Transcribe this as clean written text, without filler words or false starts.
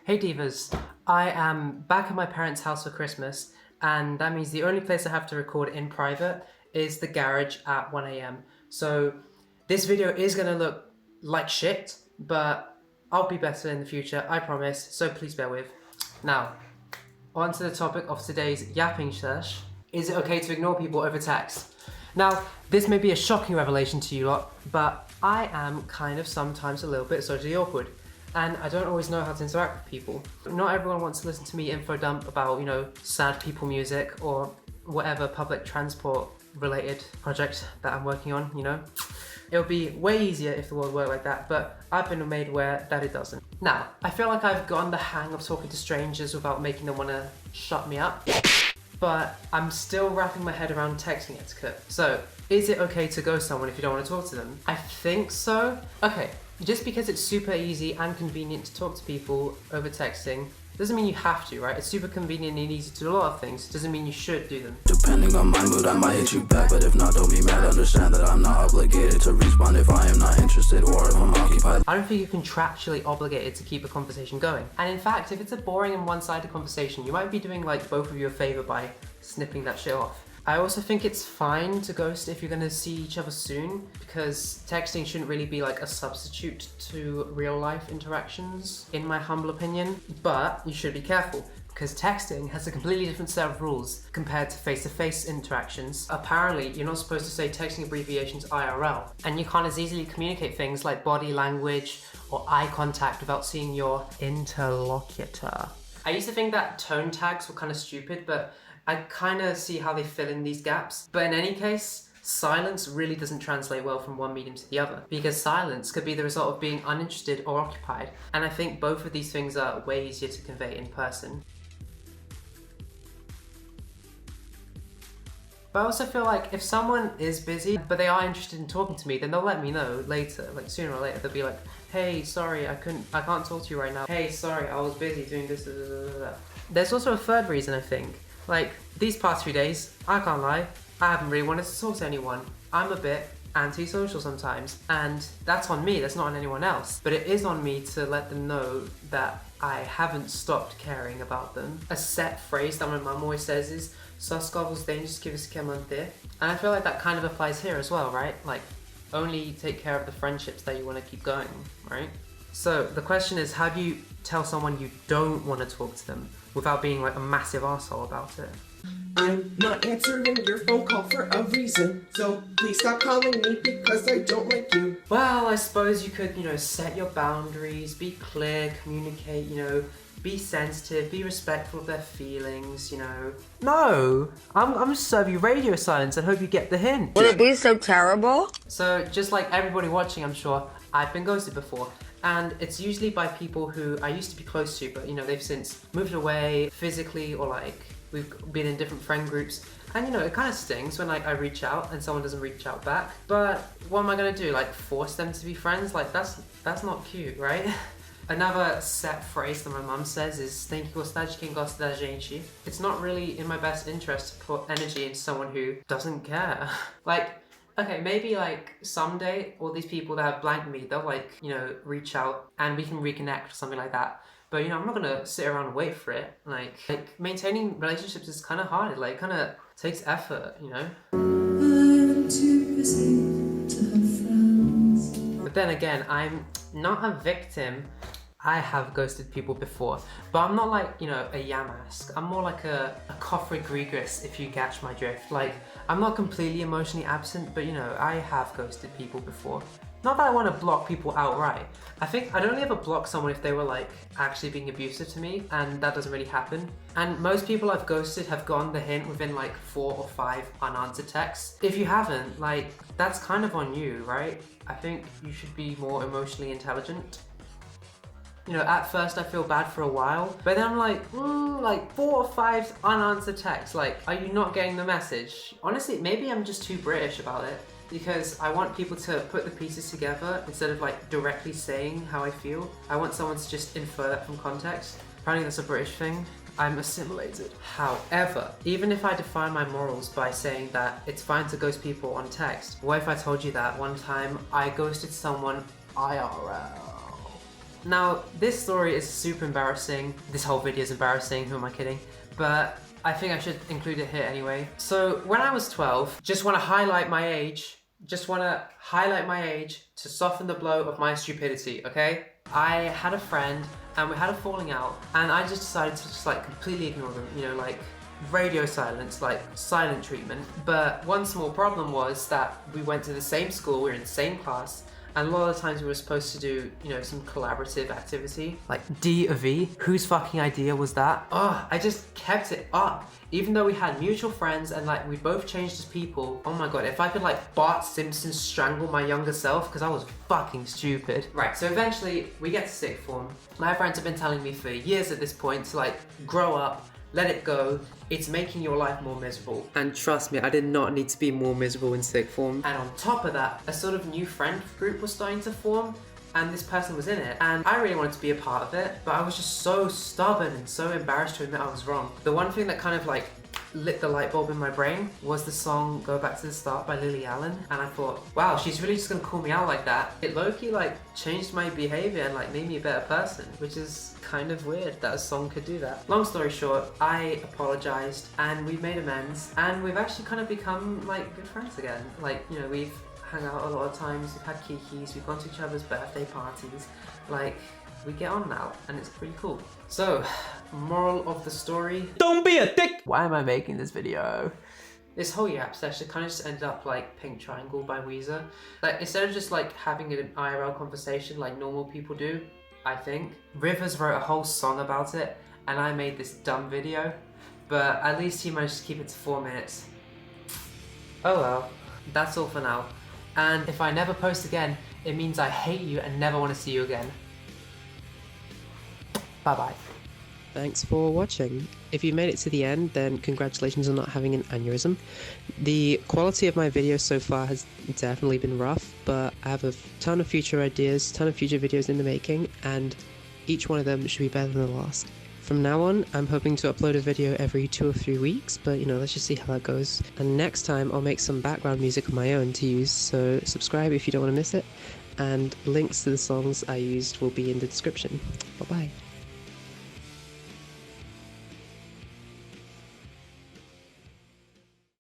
Hey divas, I am back at my parents' house for Christmas, and that means the only place I have to record in private is the garage at 1 a.m. So this video is gonna look like shit, but I'll be better in the future, I promise, so please bear with. Now, on to the topic of today's yapping sesh. Is it okay to ignore people over text? Now, this may be a shocking revelation to you lot, but I am kind of sometimes a little bit socially awkward. And I don't always know how to interact with people. Not everyone wants to listen to me info dump about, sad people music or whatever public transport related project that I'm working on, It would be way easier if the world worked like that, but I've been made aware that it doesn't. Now, I feel like I've gotten the hang of talking to strangers without making them want to shut me up, but I'm still wrapping my head around texting etiquette. So, is it okay to ghost someone if you don't want to talk to them? I think so. Okay. Just because it's super easy and convenient to talk to people over texting doesn't mean you have to, right? It's super convenient and easy to do a lot of things. Doesn't mean you should do them. Depending on my mood, I might hit you back, but if not, don't be mad. Understand that I'm not obligated to respond if I am not interested or if I'm occupied. I don't think you're contractually obligated to keep a conversation going. And in fact, if it's a boring and one-sided conversation, you might be doing like both of you a favor by snipping that shit off. I also think it's fine to ghost if you're gonna see each other soon, because texting shouldn't really be like a substitute to real life interactions, in my humble opinion. But you should be careful, because texting has a completely different set of rules compared to face-to-face interactions. Apparently, you're not supposed to say texting abbreviations IRL, and you can't as easily communicate things like body language or eye contact without seeing your interlocutor. I used to think that tone tags were kind of stupid, but I kind of see how they fill in these gaps. But in any case, silence really doesn't translate well from one medium to the other, because silence could be the result of being uninterested or occupied. And I think both of these things are way easier to convey in person. But I also feel like if someone is busy, but they are interested in talking to me, then they'll let me know later, like sooner or later. They'll be like, hey, sorry, I can't talk to you right now. Hey, sorry, I was busy doing this. There's also a third reason, I think. Like, these past few days, I can't lie, I haven't really wanted to talk to anyone. I'm a bit antisocial sometimes, and that's on me, that's not on anyone else. But it is on me to let them know that I haven't stopped caring about them. A set phrase that my mum always says is, "Só escova os dentes que você quer manter." And I feel like that kind of applies here as well, right? Like, only take care of the friendships that you want to keep going, right? So the question is, how do you tell someone you don't want to talk to them without being like a massive arsehole about it? I'm not answering your phone call for a reason, so please stop calling me because I don't like you. Well, I suppose you could, set your boundaries, be clear, communicate, be sensitive, be respectful of their feelings, No, I'm just serving you radio silence and hope you get the hint. Would it be so terrible? So just like everybody watching, I'm sure, I've been ghosted before. And it's usually by people who I used to be close to, but they've since moved away physically, or like we've been in different friend groups. And it kind of stings when I reach out and someone doesn't reach out back. But what am I gonna do? Like force them to be friends? Like that's not cute, right? Another set phrase that my mum says is, "Tem que gostar de quem gosta da gente." It's not really in my best interest to put energy into someone who doesn't care. Okay, maybe like someday all these people that have blanked me, they'll reach out and we can reconnect or something like that. But I'm not gonna sit around and wait for it. Like maintaining relationships is kind of hard. Like kind of takes effort, I'm too busy to have friends. But then again, I'm not a victim. I have ghosted people before, but I'm not like, a Yamask. I'm more like a Coffre Gregris, if you catch my drift. Like, I'm not completely emotionally absent, but I have ghosted people before. Not that I want to block people outright. I think I'd only ever block someone if they were like actually being abusive to me, and that doesn't really happen. And most people I've ghosted have gotten the hint within like 4 or 5 unanswered texts. If you haven't, that's kind of on you, right? I think you should be more emotionally intelligent. At first I feel bad for a while, but then I'm like 4 or 5 unanswered texts. Like, are you not getting the message? Honestly, maybe I'm just too British about it, because I want people to put the pieces together instead of directly saying how I feel. I want someone to just infer that from context. Apparently that's a British thing. I'm assimilated. However, even if I define my morals by saying that it's fine to ghost people on text, what if I told you that one time I ghosted someone IRL? Now, this story is super embarrassing. This whole video is embarrassing, who am I kidding? But I think I should include it here anyway. So when I was 12, just want to highlight my age to soften the blow of my stupidity, okay? I had a friend and we had a falling out, and I just decided to just like completely ignore them, you know, like radio silence, like silent treatment. But one small problem was that we went to the same school, we were in the same class, and a lot of the times we were supposed to do, you know, some collaborative activity, like D of E. Whose fucking idea was that? Oh, I just kept it up. Even though we had mutual friends and like we both changed as people. Oh my god, if I could like Bart Simpson strangle my younger self, because I was fucking stupid. Right, so eventually we get to sixth form. My friends have been telling me for years at this point to like grow up, let it go, it's making your life more miserable. And trust me, I did not need to be more miserable in sixth form. And on top of that, a sort of new friend group was starting to form, and this person was in it, and I really wanted to be a part of it, but I was just so stubborn and so embarrassed to admit I was wrong. The one thing that kind of like lit the light bulb in my brain was the song Go Back to the Start by Lily Allen, and I thought, wow, she's really just gonna call me out like that. It low-key like changed my behavior and like made me a better person, which is kind of weird that a song could do that. Long story short, I apologized and we made amends, and we've actually kind of become like good friends again. Like, you know, we've hung out a lot of times, we've had kikis, we've gone to each other's birthday parties, like we get on now and it's pretty cool. So, moral of the story, don't be a dick! Why am I making this video? This whole Yap session kind of just ended up like Pink Triangle by Weezer. Like, instead of just like having an IRL conversation like normal people do, I think, Rivers wrote a whole song about it and I made this dumb video, but at least he managed to keep it to 4 minutes. Oh well, that's all for now. And if I never post again, it means I hate you and never want to see you again. Bye bye. Thanks for watching. If you made it to the end, then congratulations on not having an aneurysm. The quality of my videos so far has definitely been rough, but I have a ton of future ideas, ton of future videos in the making, and each one of them should be better than the last. From now on, I'm hoping to upload a video every 2 or 3 weeks, but you know, let's just see how that goes. And next time, I'll make some background music of my own to use, so subscribe if you don't want to miss it, and links to the songs I used will be in the description. Bye bye.